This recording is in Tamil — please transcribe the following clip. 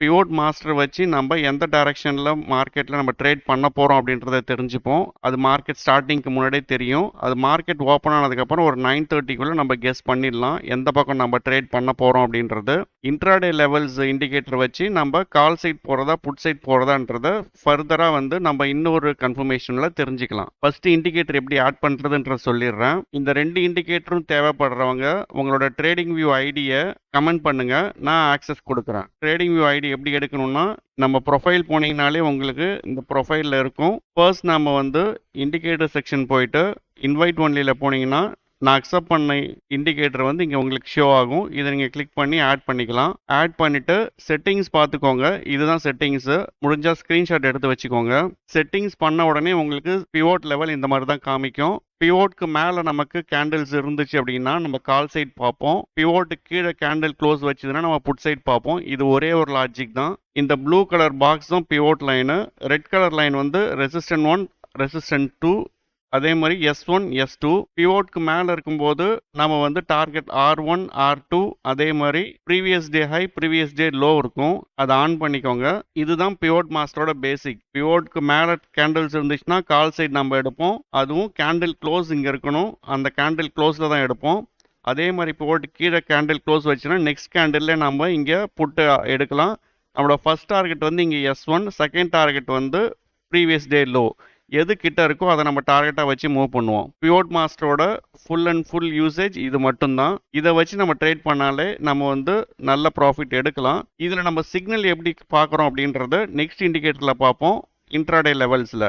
பிவோட் மாஸ்டர் வச்சு நம்ம எந்த டைரக்ஷனில் மார்க்கெட்டில் நம்ம ட்ரேட் பண்ண போகிறோம் அப்படின்றத தெரிஞ்சுப்போம். அது மார்க்கெட் ஸ்டார்டிங்க்கு முன்னாடியே தெரியும். அது மார்க்கெட் ஓப்பன் ஆனதுக்கப்புறம் ஒரு 9:30க்குள்ளே நம்ம கெஸ் பண்ணிடலாம் எந்த பக்கம் நம்ம ட்ரேட் பண்ண போகிறோம் அப்படின்றது. இன்ட்ராடே லெவல்ஸ் இண்டிகேட்டர் வச்சு நம்ம கால் சைட் போகிறதா புட் சைட் போகிறதான்றத ஃபர்தராக வந்து நம்ம இன்னொரு கன்ஃபர்மேஷனில் தெரிஞ்சுக்கலாம். ஃபர்ஸ்ட் இண்டிகேட்டர் எப்படி ஆட் பண்ணுறதுன்ற சொல்லிடுறேன். இந்த 2 இண்டிகேட்டரும் தேவைப்படுறவங்க உங்களோட ட்ரேடிங் வியூ ஐடியை கமெண்ட் பண்ணுங்க, நான் ஆக்சஸ் கொடுக்குறேன். ட்ரேடிங் வியூ ஐடி எப்படி எடுக்கணும்னா நம்ம ப்ரொஃபைல் போனீங்கனாலே உங்களுக்கு இந்த ப்ரொஃபைலில் இருக்கும். ஃபர்ஸ்ட் நம்ம வந்து இண்டிகேட்டர் செக்ஷன் போயிட்டு இன்வைட் ஒன்லியில் போனீங்கன்னா நான் அக்செப்ட் பண்ண இண்டிகேட்டர் வந்து இங்கே உங்களுக்கு ஷோ ஆகும். இதை நீங்கள் கிளிக் பண்ணி ஆட் பண்ணிக்கலாம். ஆட் பண்ணிவிட்டு செட்டிங்ஸ் பார்த்துக்கோங்க. இதுதான் செட்டிங்ஸு. முடிஞ்சால் ஸ்க்ரீன்ஷாட் எடுத்து வச்சுக்கோங்க. செட்டிங்ஸ் பண்ண உடனே உங்களுக்கு பிவோட் லெவல் இந்த மாதிரி தான் காமிக்கும். பிவோட்க்கு மேலே நமக்கு கேண்டில்ஸ் இருந்துச்சு அப்படின்னா நம்ம கால் சைட் பார்ப்போம். பிவோட்டுக்கு கீழே கேண்டில் க்ளோஸ் வச்சுதுன்னா நம்ம புட் சைட் பார்ப்போம். இது ஒரே ஒரு லாஜிக் தான். இந்த ப்ளூ கலர் பாக்ஸ் தான் pivot line. Red colour line வந்து ரெசிஸ்டன்ட் 1, ரெசிஸ்டன்ட் 2, அதே மாதிரி S1, S2. பிவோட்க்கு மேலே இருக்கும்போது நம்ம வந்து டார்கெட் R1, R2, அதே மாதிரி previous day high previous day low இருக்கும். அதை ஆன் பண்ணிக்கோங்க. இதுதான் பிவோட் மாஸ்டரோட பேசிக். பிவோட்க்கு மேலே கேண்டில்ஸ் இருந்துச்சுன்னா கால் சைட் நம்ம எடுப்போம். அதுவும் கேண்டில் க்ளோஸ் இங்கே இருக்கணும். அந்த கேண்டில் க்ளோஸில் தான் எடுப்போம். அதே மாதிரி பிவோட் கீழே கேண்டில் க்ளோஸ் வச்சுன்னா நெக்ஸ்ட் கேண்டில்ல நம்ம இங்கே புட்டு எடுக்கலாம். நம்மளோட ஃபர்ஸ்ட் டார்கெட் வந்து இங்கே S1, செகண்ட் டார்கெட் வந்து ப்ரீவியஸ் டே லோ. எது கிட்ட இருக்கோ அதை நம்ம டார்கெட்டாக வச்சு மூவ் பண்ணுவோம். பிவோட் மாஸ்டரோட ஃபுல் அண்ட் ஃபுல் யூசேஜ் இது மட்டும்தான். இதை வச்சு நம்ம ட்ரேட் பண்ணாலே நம்ம வந்து நல்ல ப்ராஃபிட் எடுக்கலாம். இதில் நம்ம சிக்னல் எப்படி பார்க்குறோம் அப்படின்றத நெக்ஸ்ட் இண்டிகேட்டரில் பார்ப்போம், இன்ட்ராடே லெவல்ஸில்.